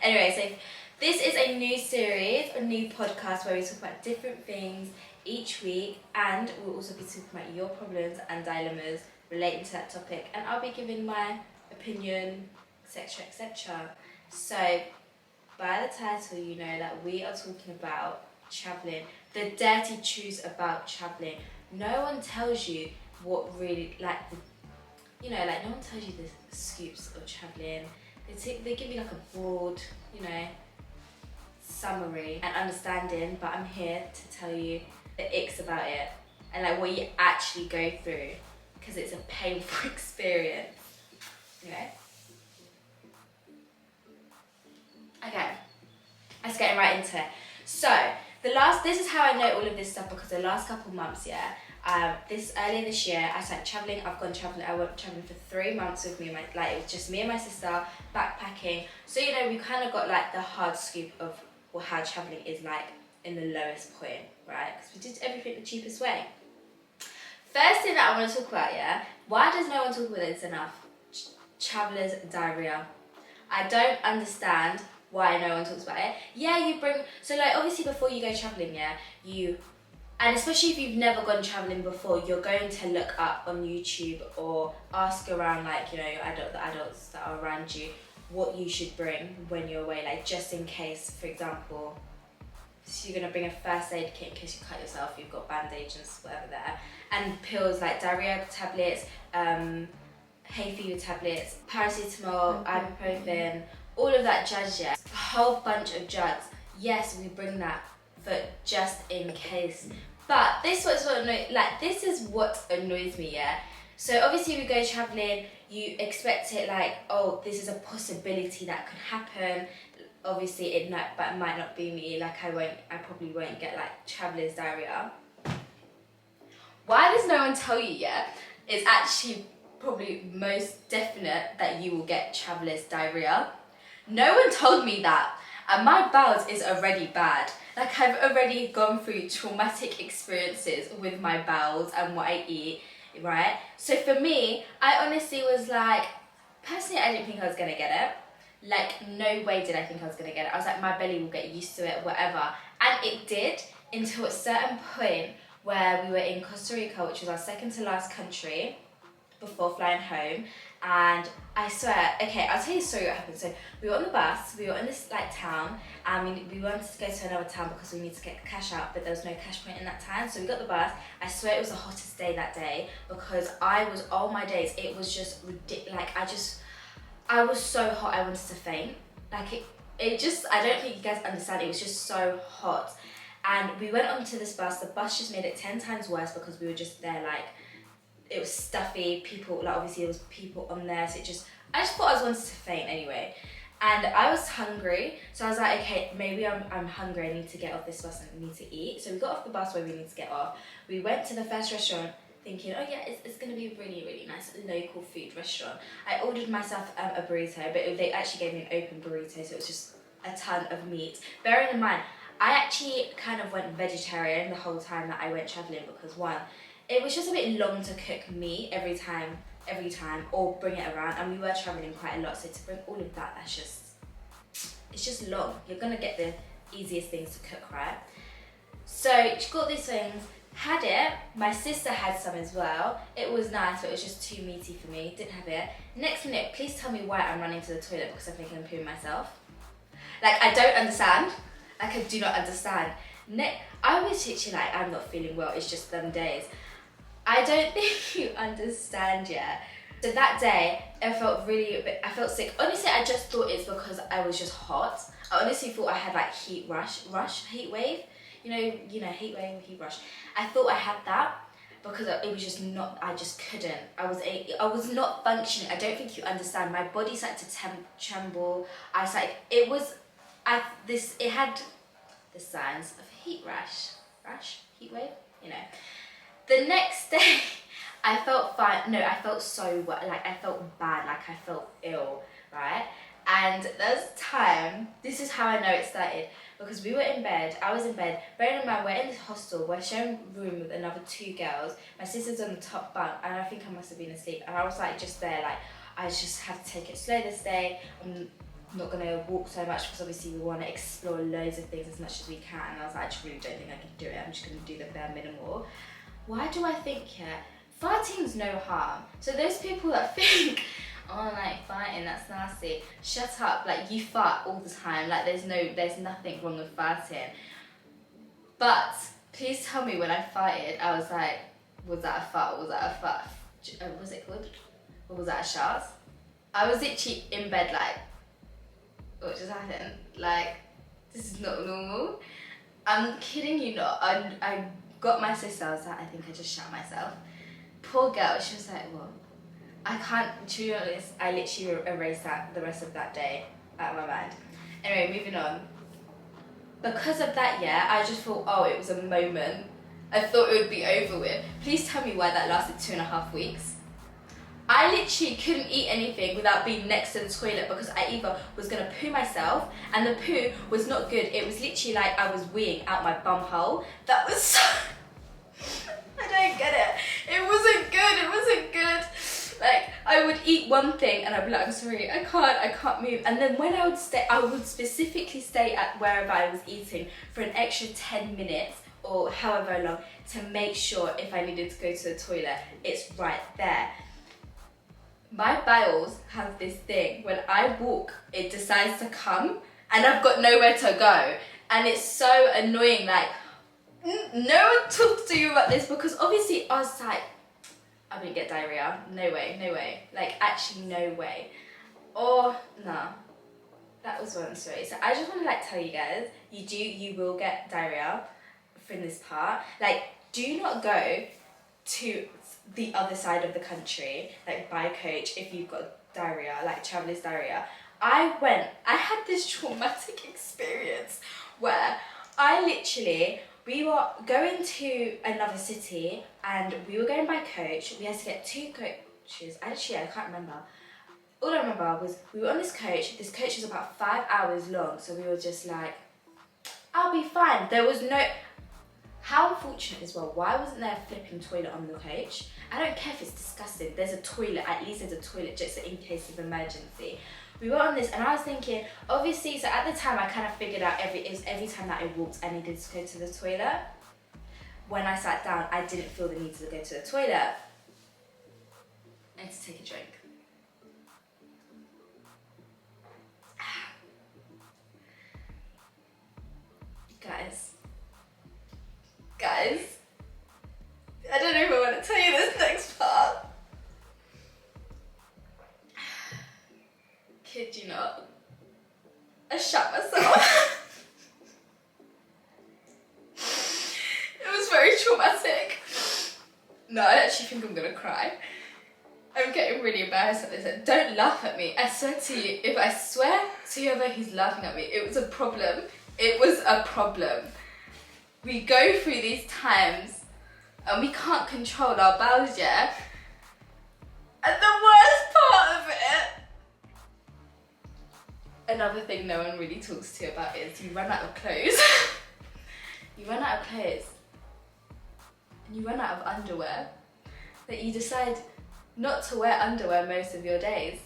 Anyway, so this is a new series, a new podcast where we talk about different things each week, and we'll also be talking about your problems and dilemmas relating to that topic, and I'll be giving my opinion, etc, etc. So by the title, you know that we are talking about travelling, the dirty truths about travelling. No one tells you what really, no one tells you the scoops of travelling. They give you like a broad, summary and understanding, but I'm here to tell you the icks about it and like what you actually go through, because it's a painful experience, Okay, let's get right into it. So this is how I know all of this stuff, because the last couple months, earlier this year, I started travelling. I went travelling for 3 months with me. It was just me and my sister backpacking. So we kind of got like the hard scoop of how travelling is like in the lowest point, right? Because we did everything the cheapest way. First thing that I want to talk about, why does no one talk about this enough? Traveller's diarrhea. I don't understand why no one talks about it. So like obviously before you go travelling, and especially if you've never gone travelling before, you're going to look up on YouTube or ask around the adults that are around you what you should bring when you're away, like just in case, for example, so you're gonna bring a first aid kit in case you cut yourself, you've got bandages, whatever there, and pills like diarrhea tablets, hay fever tablets, paracetamol, ibuprofen, all of that jazz, a whole bunch of drugs. Yes, we bring that for just in case. But this is what annoys me, So obviously we go travelling, you expect it like, oh, this is a possibility that could happen. Obviously it might not be me, I probably won't get like traveller's diarrhea. Why does no one tell you it's actually probably most definite that you will get traveller's diarrhea. No one told me that, and my bowels is already bad. I've already gone through traumatic experiences with my bowels and what I eat, right? So for me, I honestly was like, personally, I didn't think I was gonna get it. No way did I think I was gonna get it. I was like, my belly will get used to it, whatever. And it did, until a certain point where we were in Costa Rica, which was our second to last country before flying home. And I swear, okay, I'll tell you the story what happened. So we were on the bus, we were in this town, and we wanted to go to another town because we needed to get cash out, but there was no cash point in that town. So we got the bus. I swear it was the hottest day that day, because all my days, it was just ridiculous. I was so hot, I wanted to faint. I don't think you guys understand, it was just so hot. And we went onto this bus, the bus just made it 10 times worse because we were just there it was stuffy, people, obviously there was people on there, so I just thought I wanted to faint anyway. And I was hungry, so I was like, okay, maybe I'm hungry, I need to get off this bus and I need to eat. So we got off the bus where we need to get off. We went to the first restaurant thinking, oh yeah, it's gonna be a really, really nice local food restaurant. I ordered myself a burrito, but they actually gave me an open burrito, so it was just a ton of meat. Bearing in mind, I actually kind of went vegetarian the whole time that I went travelling, because one, it was just a bit long to cook meat every time, or bring it around, and we were travelling quite a lot, so to bring all of that, it's just long. You're gonna get the easiest things to cook, right? So she got these things, had it, my sister had some as well. It was nice, but it was just too meaty for me, didn't have it. Next minute, please tell me why I'm running to the toilet because I think I'm pooing myself. I don't understand. I do not understand. I was literally I'm not feeling well, it's just them days. I don't think you understand yet. So that day, I felt sick. Honestly, I just thought it's because I was just hot. I honestly thought I had heat wave. Heat wave, heat rush. I thought I had that because it was just not, I just couldn't. I was not functioning. I don't think you understand. My body started to tremble. It had the signs of heat heat wave, The next day, I felt fine. No, I felt so I felt bad, I felt ill, right? And this is how I know it started, because we were in bed, I was in bed, bearing in mind we're in this hostel, we're sharing a room with another 2 girls, my sister's on the top bunk, and I think I must have been asleep, and I was just there, I just have to take it slow this day, not gonna walk so much because obviously we want to explore loads of things as much as we can. And I was like, I just really don't think I can do it. I'm just gonna do the bare minimal. Why do I think farting's no harm? So those people that think, oh, like farting, that's nasty. Shut up! Like, you fart all the time. Like, there's nothing wrong with farting. But please tell me when I farted, I was like, was that a fart? Was that a fart? Was it good? Or was that a shart? I was literally in bed like, what just happened? Like, this is not normal. I'm kidding you not. I got my sister, I was like, I think I just shot myself. Poor girl, she was like, what? I can't, to be honest, I literally erased that the rest of that day out of my mind. Anyway, moving on. Because of that, I just thought, oh, it was a moment. I thought it would be over with. Please tell me why that lasted 2.5 weeks. I literally couldn't eat anything without being next to the toilet because I either was going to poo myself, and the poo was not good. It was literally like I was weeing out my bum hole. That was so... I don't get it. It wasn't good. It wasn't good. Like, I would eat one thing and I'd be like, I'm sorry, I can't move. And then when I would specifically stay at wherever I was eating for an extra 10 minutes or however long to make sure if I needed to go to the toilet, it's right there. My bowels have this thing, when I walk, it decides to come and I've got nowhere to go. And it's so annoying, like, no one talks to you about this because obviously I was like, I'm gonna get diarrhea. No way. Like, actually, no way. Or, nah. That was one story. So I just want to like tell you guys, you will get diarrhea from this part. Like, do not go to the other side of the country, like by coach, if you've got diarrhea, like traveller's diarrhea. I had this traumatic experience where we were going to another city and we were going by coach. We had to get 2 coaches. Actually, I can't remember. All I remember was we were on this coach. This coach was about 5 hours long, so we were just like, I'll be fine. There was no... How unfortunate as well. Why wasn't there a flipping toilet on the coach? I don't care if it's disgusting. There's a toilet. At least there's a toilet just in case of emergency. We were on this and I was thinking, obviously, so at the time I kind of figured out every time that I walked I needed to go to the toilet. When I sat down, I didn't feel the need to go to the toilet. I had to take a drink. Guys, I don't know if I want to tell you this next part. Kid you not, I shot myself. It was very traumatic. No, I actually think I'm gonna cry. I'm getting really embarrassed at this. Don't laugh at me. I swear to you, if I swear to whoever who's laughing at me, it was a problem. It was a problem. We go through these times and we can't control our bowels, yeah? And the worst part of it, another thing no one really talks to you about is you run out of clothes. You run out of clothes. And you run out of underwear. That you decide not to wear underwear most of your days.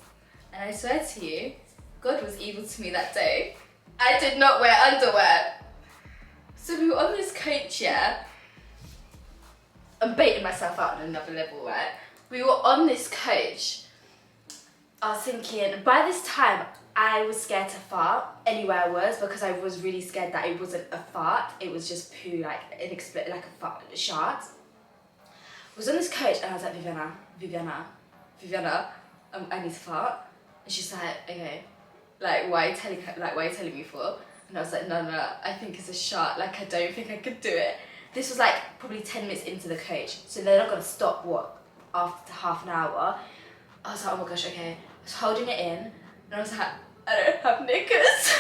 And I swear to you, God was evil to me that day. I did not wear underwear. So we were on this coach, yeah? I'm baiting myself out on another level, right? We were on this coach. I was thinking, by this time, I was scared to fart anywhere I was because I was really scared that it wasn't a fart. It was just poo, like a fart, a shart. I was on this coach and I was like, Viviana, I need to fart. And she's like, okay, like, why are you telling me for? And I was like, no, I think it's a shot. Like, I don't think I could do it. This was like probably 10 minutes into the coach. So they're not gonna stop, after half an hour. I was like, oh my gosh, okay. I was holding it in and I was like, I don't have knickers.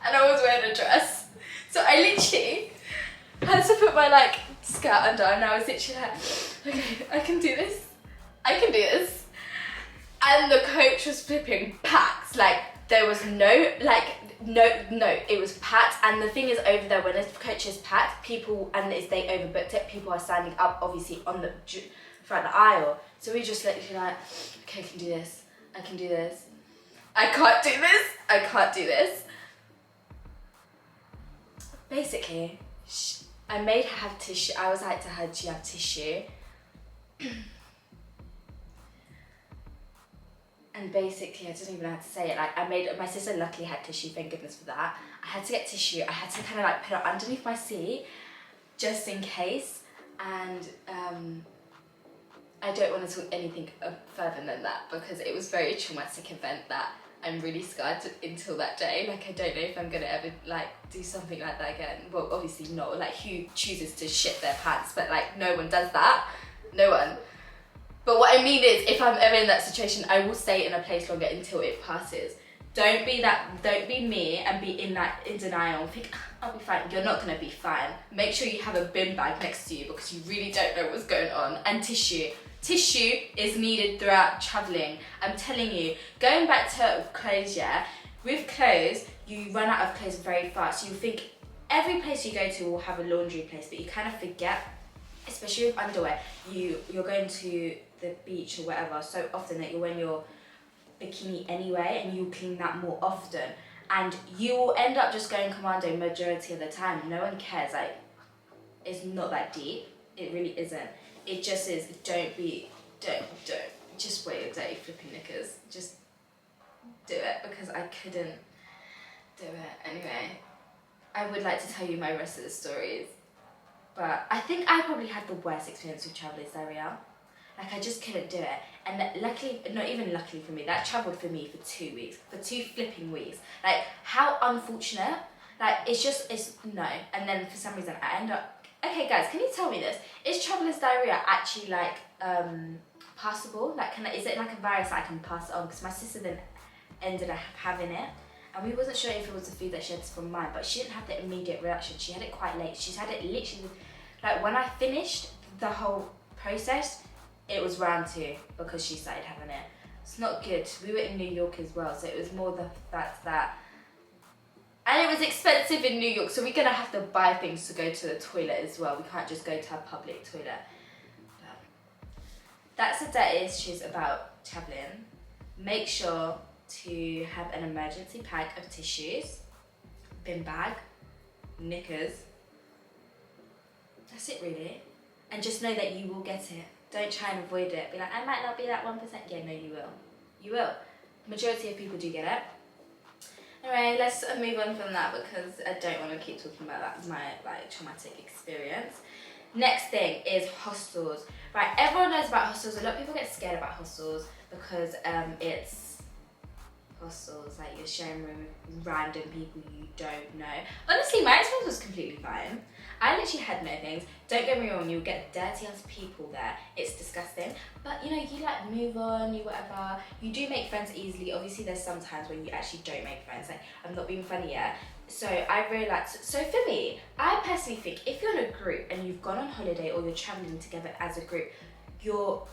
And I was wearing a dress. So I literally had to put my skirt under and I was literally like, okay, I can do this. And the coach was flipping packed. Like, there was no, it was packed. And the thing is, over there, when the coach is packed, people, and they overbooked it, people are standing up, obviously, on the front of the aisle. So we just literally like, okay, I can do this. I can't do this. Basically, I made her have tissue. I was like to her, do you have tissue? And basically, I didn't even know how to say it. Like, my sister luckily had tissue, thank goodness for that. I had to get tissue. I had to kind of like put it underneath my seat, just in case. And I don't want to talk anything further than that, because it was a very traumatic event that I'm really scarred until that day. Like, I don't know if I'm gonna ever like do something like that again. Well, obviously not. Like, who chooses to shit their pants? But like, no one does that. No one. But what I mean is, if I'm ever in that situation, I will stay in a place longer until it passes. Don't be me and be in denial and think, I'll be fine. You're not gonna be fine. Make sure you have a bin bag next to you, because you really don't know what's going on. And tissue. Tissue is needed throughout traveling. I'm telling you, going back to clothes, yeah, with clothes, you run out of clothes very fast. You think every place you go to will have a laundry place, but you kind of forget, especially with underwear, you're going to the beach or whatever so often that you're wearing your bikini anyway, and you clean that more often, and you will end up just going commando majority of the time. No one cares. Like, it's not that deep. It really isn't. It just is. Don't just wear your dirty flipping knickers. Just do it, because I couldn't do it. Anyway, I would like to tell you my rest of the stories, but I think I probably had the worst experience with Traveller's Diarrhea. Like, I just couldn't do it. And luckily, not even luckily for me, that travelled for me for 2 weeks. For 2 flipping weeks. Like, how unfortunate. Like, it's no. And then for some reason, I end up... Okay, guys, can you tell me this? Is Traveller's Diarrhea actually, like, passable? Like, is it like a virus that I can pass it on? Because my sister then ended up having it. And we wasn't sure if it was the food that she had from mine, but she didn't have the immediate reaction. She had it quite late. She's had it literally... Like, when I finished the whole process, it was round 2, because she started having it. It's not good. We were in New York as well, so it was more the fact that... And it was expensive in New York, so we're going to have to buy things to go to the toilet as well. We can't just go to a public toilet. But that's the dirtiest news about travelling. Make sure to have an emergency pack of tissues, bin bag, knickers. That's it, really. And just know that you will get it. Don't try and avoid it. Be like, I might not be that 1%. Yeah, no, you will. You will. Majority of people do get it. Anyway, let's move on from that, because I don't want to keep talking about that, my traumatic experience. Next thing is hostels. Right, everyone knows about hostels. A lot of people get scared about hostels because it's hostels, like you're sharing room with random people you don't know. Honestly, my experience was completely fine. I literally had no things. Don't get me wrong, you'll get dirty ass people there. It's disgusting. But you know, you like move on, you whatever. You do make friends easily. Obviously, there's some times when you actually don't make friends. Like, I'm not being funny yet. So I realised, so for me, I personally think if you're in a group and you've gone on holiday or you're travelling together as a group, you're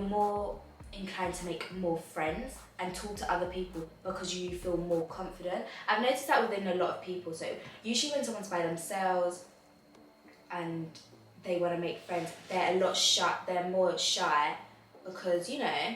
more inclined to make more friends and talk to other people because you feel more confident. I've noticed that within a lot of people. So usually when someone's by themselves and they want to make friends, they're more shy because, you know,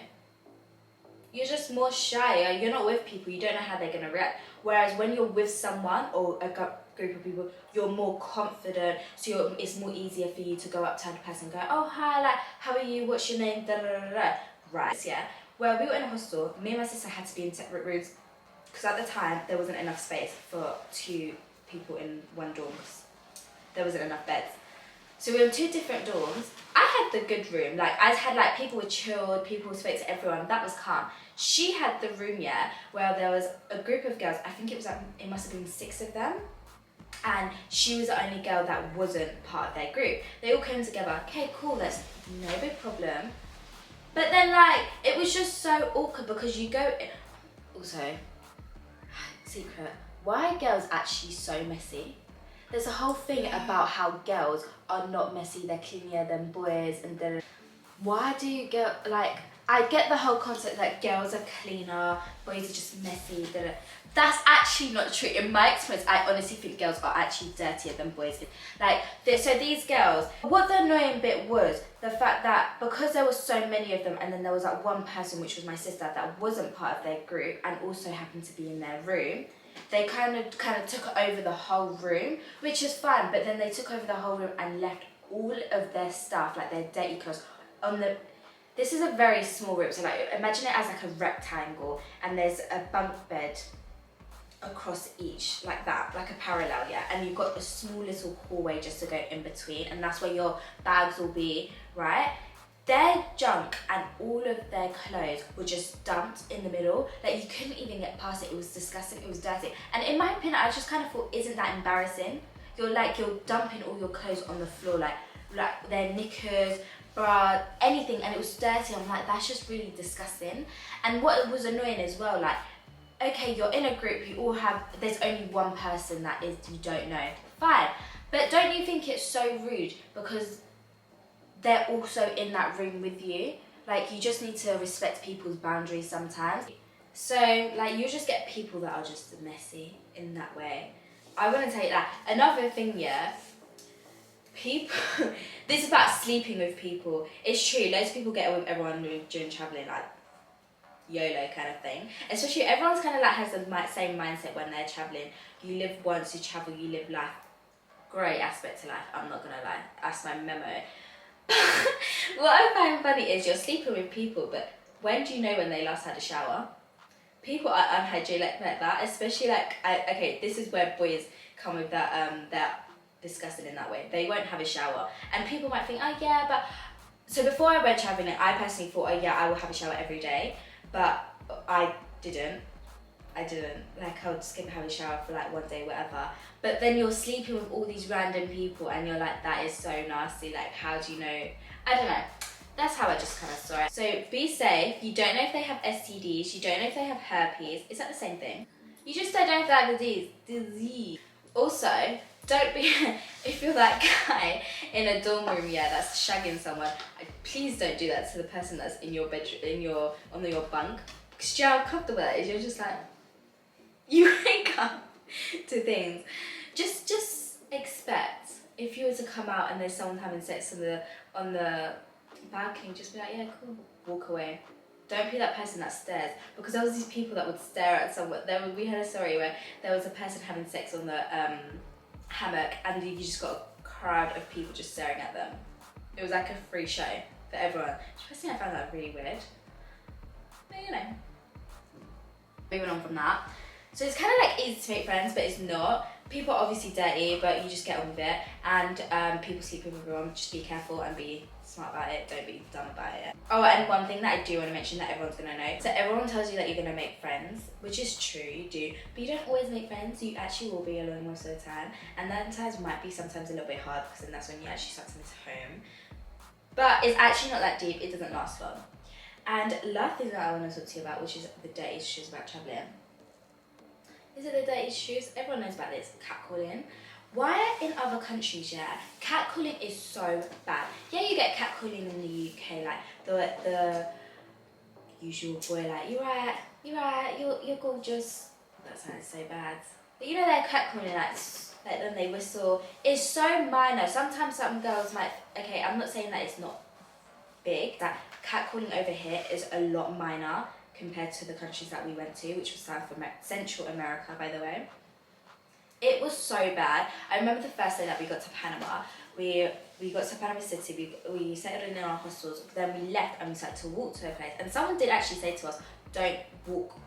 you're just more shy. You're not with people, you don't know how they're going to react. Whereas when you're with someone or a group of people, you're more confident, so it's more easier for you to go up to a person and go, oh hi, like, how are you, what's your name, da da da da. Right, yeah. Where we were in a hostel, me and my sister had to be in separate rooms because at the time there wasn't enough space for 2 people in one dorm because there wasn't enough beds. So we were in 2 different dorms. I had the good room, like I had like people were chilled, people spoke to everyone, that was calm. She had the room, yeah, where there was a group of girls, I think it must have been 6 of them. And she was the only girl that wasn't part of their group. They all came together, okay, cool, that's no big problem. But then, like, it was just so awkward because you go... Also, secret, why are girls actually so messy? There's a whole thing about how girls are not messy, they're cleaner than boys, and then... Why do girls... Like, I get the whole concept that girls are cleaner, boys are just messy. Da, da. That's actually not true. In my experience, I honestly think girls are actually dirtier than boys. Like, so these girls, what the annoying bit was, the fact that because there was so many of them, and then there was like one person, which was my sister, that wasn't part of their group and also happened to be in their room. They kind of took over the whole room, which is fine, but then they took over the whole room and left all of their stuff, like their dirty clothes, on the... This is a very small room, so like imagine it as like a rectangle, and there's a bunk bed across each, like that, like a parallel, yeah, and you've got a small little hallway just to go in between, and that's where your bags will be, right? Their junk and all of their clothes were just dumped in the middle. Like, you couldn't even get past it. It was disgusting, it was dirty. And in my opinion, I just kind of thought, isn't that embarrassing? You're dumping all your clothes on the floor, like their knickers, bra, anything, and it was dirty. I'm like, that's just really disgusting. And what was annoying as well, like, okay, you're in a group, you all have, there's only one person that is, you don't know, fine. But don't you think it's so rude because they're also in that room with you? Like, you just need to respect people's boundaries sometimes. So, like, you just get people that are just messy in that way. I want to tell you that. Another thing, yeah, people, this is about sleeping with people. It's true, loads of people get away with everyone during travelling, like, YOLO kind of thing. Especially, everyone's kind of like has the same mindset when they're travelling. You live once, you travel, you live life. Great aspect to life, I'm not gonna lie. That's my memo. What I find funny is you're sleeping with people, but when do you know when they last had a shower? People are unhygienic like that, especially like, okay, this is where boys come with that disgusting in that way. They won't have a shower, and people might think, oh yeah, but... So before I went travelling, I personally thought, oh yeah, I will have a shower every day, but I didn't. Like, I would skip having a shower for like one day, whatever. But then you're sleeping with all these random people and you're like, that is so nasty. Like, how do you know? I don't know. That's how I just kind of saw it. So be safe. You don't know if they have STDs. You don't know if they have herpes. Is that the same thing? You just don't know if they have the disease. Also, don't be, if you're that guy in a dorm room, yeah, that's shagging someone, please don't do that to the person that's in your bedroom, on your bunk. Because you know how comfortable that is. You're just like, you wake up to things. Just expect, if you were to come out and there's someone having sex on the balcony, just be like, yeah, cool, walk away. Don't be that person that stares, because there was these people that would stare at someone. We heard a story where there was a person having sex on the hammock, and you just got a crowd of people just staring at them. It was like a free show for everyone. Personally, I found that really weird. But you know, moving on from that. So it's kind of like easy to make friends, but it's not. People are obviously dirty, but you just get on with it. And people sleep with everyone. Just be careful and be smart about it. Don't be dumb about it. Oh, and one thing that I do want to mention that everyone's going to know. So everyone tells you that you're going to make friends, which is true, you do. But you don't always make friends. You actually will be alone most of the time. And that times might be sometimes a little bit hard, because then that's when you actually start to miss home. But it's actually not that deep. It doesn't last long. And last thing that I want to talk to you about, which is the dirty issues about travelling. Is it the dirty issues? Everyone knows about this, catcalling. Why in other countries, yeah, catcalling is so bad. Yeah, you get catcalling in the UK, like the usual boy, like, you're right, you're gorgeous. That sounds so bad. But you know, they're catcalling, like when they whistle. It's so minor. Sometimes some girls might, okay, I'm not saying that it's not big, that catcalling over here is a lot minor compared to the countries that we went to, which was Central America, by the way. It was so bad. I remember the first day that we got to Panama. We got to Panama City, we settled in our hostels, then we left and we started to walk to a place. And someone did actually say to us, don't walk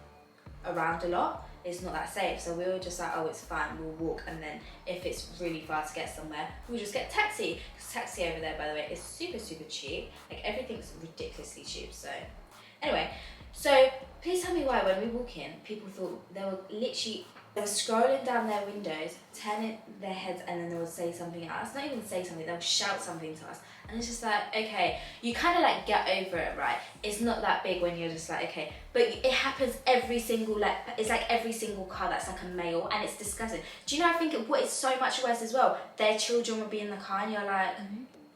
around a lot, it's not that safe. So we were just like, oh, it's fine, we'll walk, and then if it's really far to get somewhere, we'll just get a taxi. Because taxi over there, by the way, is super, super cheap. Like, everything's ridiculously cheap, so. Anyway, so please tell me why when we walk in, people thought they were scrolling down their windows, turning their heads, and then they would say something else. Not even say something, they'll shout something to us. And it's just like, okay, you kind of like get over it, right? It's not that big when you're just like, okay. But it happens every single, like, it's like every single car that's like a male, and it's disgusting. Do you know, I think what is so much worse as well? Their children would be in the car and you're like,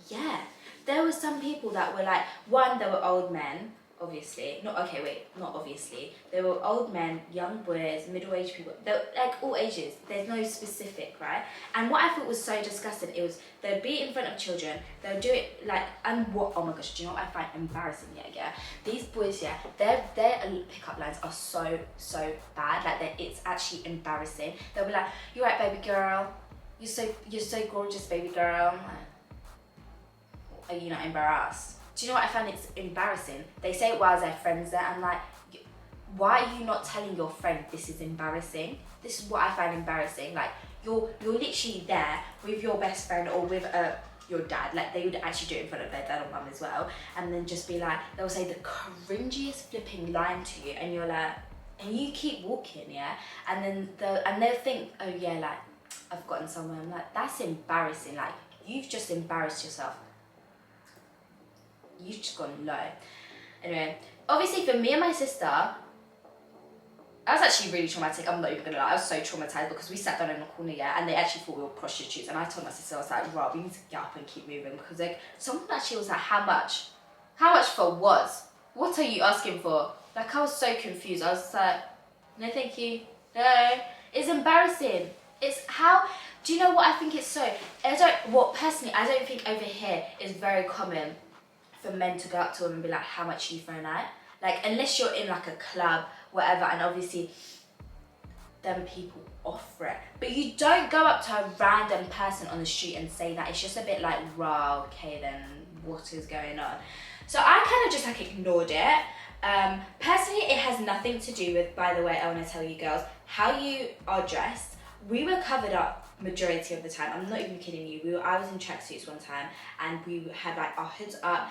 yeah. There were some people that were like, one, they were old men, obviously. Not obviously. They were old men, young boys, middle-aged people. They were like all ages. There's no specific, right? And what I thought was so disgusting, it was they'd be in front of children, they'll do it like, and what, oh my gosh, do you know what I find embarrassing? Yeah. These boys, yeah, their pickup lines are so bad. Like, it's actually embarrassing. They'll be like, "You're right, baby girl. You're so gorgeous, baby girl." I'm like, are you not embarrassed? Do you know what I find it's embarrassing? They say it while their friends there. I'm like, why are you not telling your friend this is embarrassing? This is what I find embarrassing. Like, you're literally there with your best friend or with your dad. Like, they would actually do it in front of their dad or mum as well, and then just be like, they'll say the cringiest flipping line to you, and you're like, and you keep walking, yeah, and then they'll think, oh yeah, like, I've gotten somewhere. I'm like, that's embarrassing. Like, you've just embarrassed yourself. You've just gone low. Anyway, obviously for me and my sister, I was actually really traumatic. I'm not even gonna lie. I was so traumatized because we sat down in the corner, yeah, and they actually thought we were prostitutes. And I told my sister, I was like, Rob, we need to get up and keep moving, because like someone actually was like, how much? How much for what? What are you asking for? Like, I was so confused. I was like, no, thank you. No, it's embarrassing. It's how. Do you know what I think it's so? Personally, I don't think over here is very common for men to go up to them and be like, how much are you for a night? Like, unless you're in like a club, whatever, and obviously them people offer it. But you don't go up to a random person on the street and say that. It's just a bit like, rah, okay then, what is going on? So I kind of just like ignored it. Personally, it has nothing to do with, by the way, I want to tell you girls, how you are dressed. We were covered up majority of the time. I'm not even kidding you. I was in tracksuits one time, and we had like our hoods up.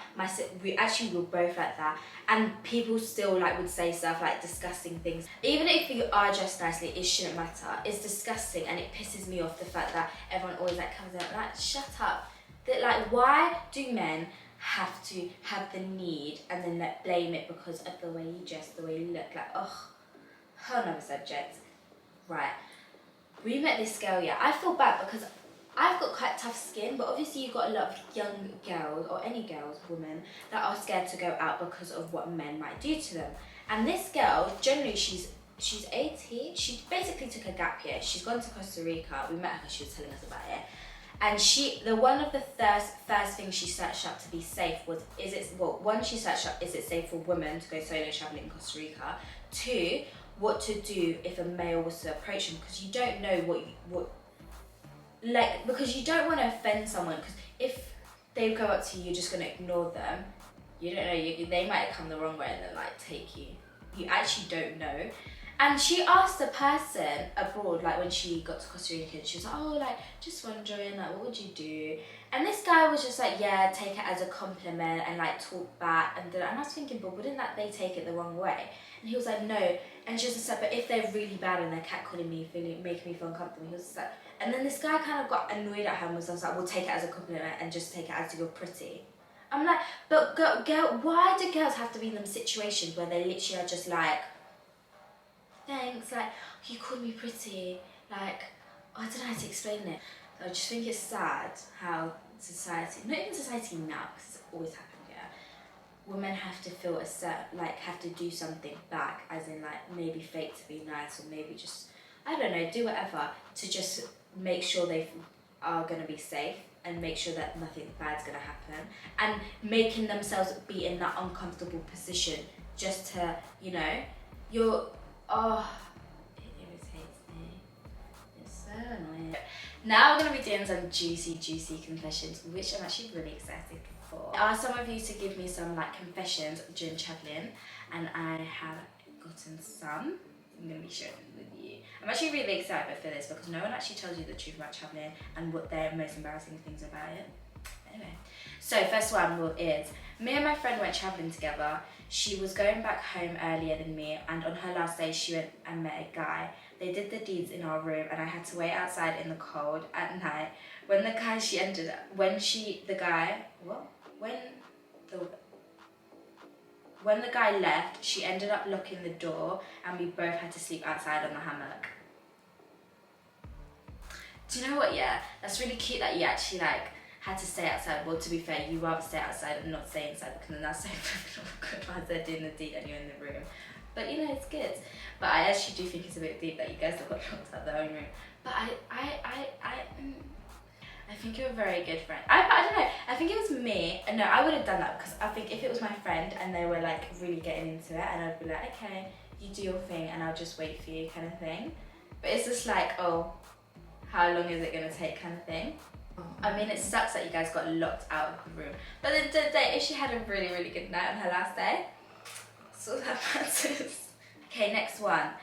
We were both like that, and people still like would say stuff like disgusting things. Even if you are dressed nicely, it shouldn't matter. It's disgusting, and it pisses me off the fact that everyone always like covers up. Like, shut up. That, like, why do men have to have the need and then like blame it because of the way you dress, the way you look? Like, whole nother subject. Right. We met this girl, yeah. I feel bad because I've got quite tough skin, but obviously you've got a lot of young girls, or any girls, women, that are scared to go out because of what men might do to them. And this girl, generally she's 18. She basically took a gap year. She's gone to Costa Rica. We met her because she was telling us about it. And one of the first things she searched up to be safe was, she searched up, is it safe for women to go solo traveling in Costa Rica? 2, what to do if a male was to approach him, because you don't know because you don't want to offend someone, because if they go up to you, you're just going to ignore them. You don't know, they might come the wrong way and then like take you. You actually don't know. And she asked the person abroad, like when she got to Costa Rica, she was like, oh, like, just wondering, like, what would you do? And this guy was just like, yeah, take it as a compliment and like talk back. And I was thinking, but wouldn't they take it the wrong way? And he was like, no. And she was just like, but if they're really bad and they're catcalling me, making me feel uncomfortable, he was just like, and then this guy kind of got annoyed at her and was like, well, take it as a compliment and just take it as you're pretty. I'm like, but girl, why do girls have to be in them situations where they literally are just like, thanks, like, you called me pretty, like, I don't know how to explain it. I just think it's sad how society, not even society now, because it's always happened, yeah, women have to feel have to do something back, as in like maybe fake to be nice, or maybe just, I don't know, do whatever to just make sure they are going to be safe and make sure that nothing bad's going to happen, and making themselves be in that uncomfortable position just to, you know, it irritates me. It's so annoying. Now we're going to be doing some juicy confessions, which I'm actually really excited for. I asked some of you to give me some like confessions during travelling, and I have gotten some. I'm going to be sharing with you. I'm actually really excited for this because no one actually tells you the truth about travelling and what their most embarrassing things about it. Anyway, so first one is, me and my friend went travelling together. She was going back home earlier than me, and on her last day she went and met a guy. They did the deeds in our room, and I had to wait outside in the cold at night. When the guy left, she ended up locking the door, and we both had to sleep outside on the hammock. Do you know what, yeah? That's really cute that you actually like had to stay outside. Well, to be fair, you rather stay outside and not stay inside because then that's so awkward while they're doing the deed and you're in the room. But you know, it's good. But I actually do think it's a bit deep that you guys have got locked out their own room. But I think you're a very good friend. I don't know. I think it was me. No, I would have done that because I think if it was my friend and they were like really getting into it, and I'd be like, okay, you do your thing and I'll just wait for you, kind of thing. But it's just like, oh, how long is it gonna take, kind of thing. I mean, it sucks that you guys got locked out of the room. But then the day, if she had a really, really good night on her last day, that's all that matters. Okay, next one.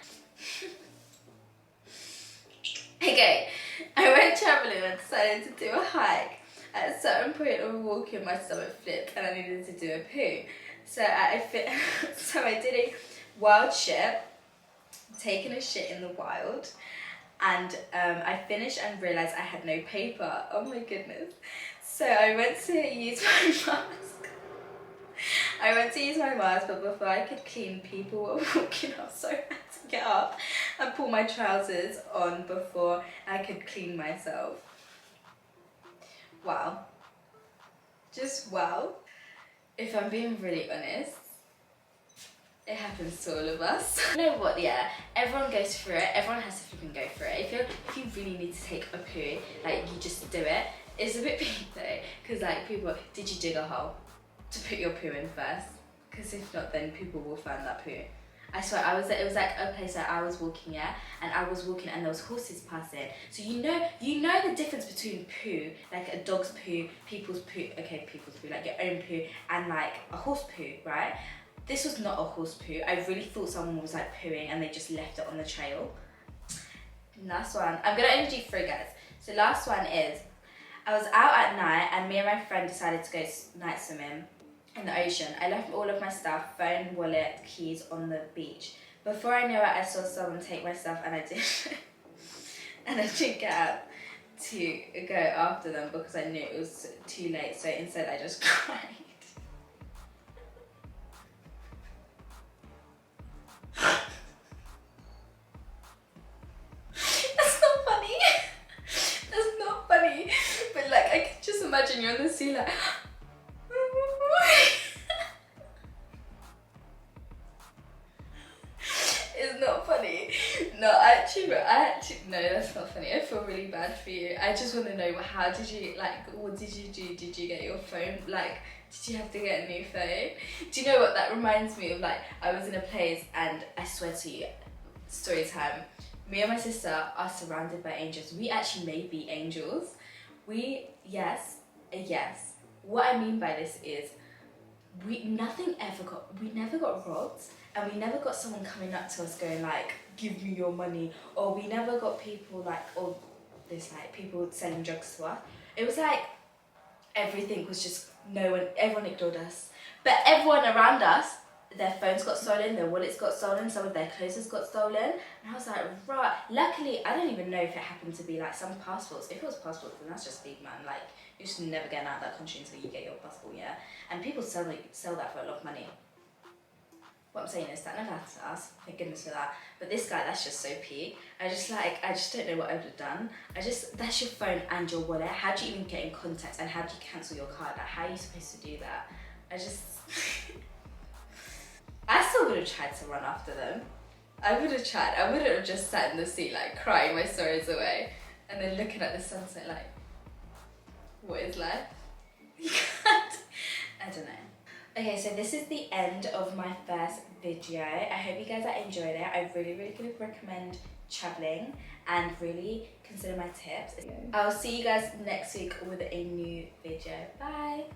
Okay, I went travelling and decided to do a hike. At a certain point of walking, my stomach flipped and I needed to do a poo. So I did a wild shit, taking a shit in the wild. And I finished and realised I had no paper. Oh my goodness. So I went to use my mask. But before I could clean, people were walking up, so I had to get up and pull my trousers on before I could clean myself. Wow. Just wow. If I'm being really honest, it happens to all of us. You know what, yeah, everyone goes through it. Everyone has to freaking go through it. If you really need to take a poo, like, you just do it. It's a bit big though, because like people, did you dig a hole to put your poo in first? Because if not, then people will find that poo. I swear, it was like a place that I was walking at, and there was horses passing. So you know the difference between poo, like a dog's poo, people's poo, like your own poo, and like a horse poo, right? This was not a horse poo. I really thought someone was like pooing and they just left it on the trail. Last one. I'm gonna only do 3, guys. So last one is, I was out at night and me and my friend decided to go night swimming in the ocean. I left all of my stuff, phone, wallet, keys on the beach. Before I knew it, I saw someone take my stuff and I didn't get up to go after them because I knew it was too late. So instead I just cried. Imagine you're on the sea like it's not funny. No, no, that's not funny. I feel really bad for you. I just want to know, how did you, like, what did you do? Did you get your phone, like, did you have to get a new phone? Do you know what that reminds me of? Like, I was in a place and I swear to you, story time, me and my sister are surrounded by angels. We actually may be angels. Yes. What I mean by this is, we never got robbed, and we never got someone coming up to us going like, give me your money, or we never got people like, people selling drugs to us. It was like, everything was just, everyone ignored us. But everyone around us, their phones got stolen, their wallets got stolen, some of their clothes got stolen. And I was like, right. Luckily, I don't even know if it happened to be like some passports. If it was passports, then that's just big, man. Like, you're just never getting out of that country until you get your passport, yeah? And people sell that for a lot of money. What I'm saying is that never happened to us, thank goodness for that. But this guy, that's just so peak. I just don't know what I would have done. That's your phone and your wallet. How do you even get in contact, and how do you cancel your card? Like, how are you supposed to do that? I still would have tried to run after them. I would have tried. I wouldn't have just sat in the seat like crying my sorrows away and then looking at the sunset like, what is life? You can't. I don't know. Okay, so this is the end of my first video. I hope you guys enjoyed it. I really, really could recommend traveling and really consider my tips. I'll see you guys next week with a new video. Bye.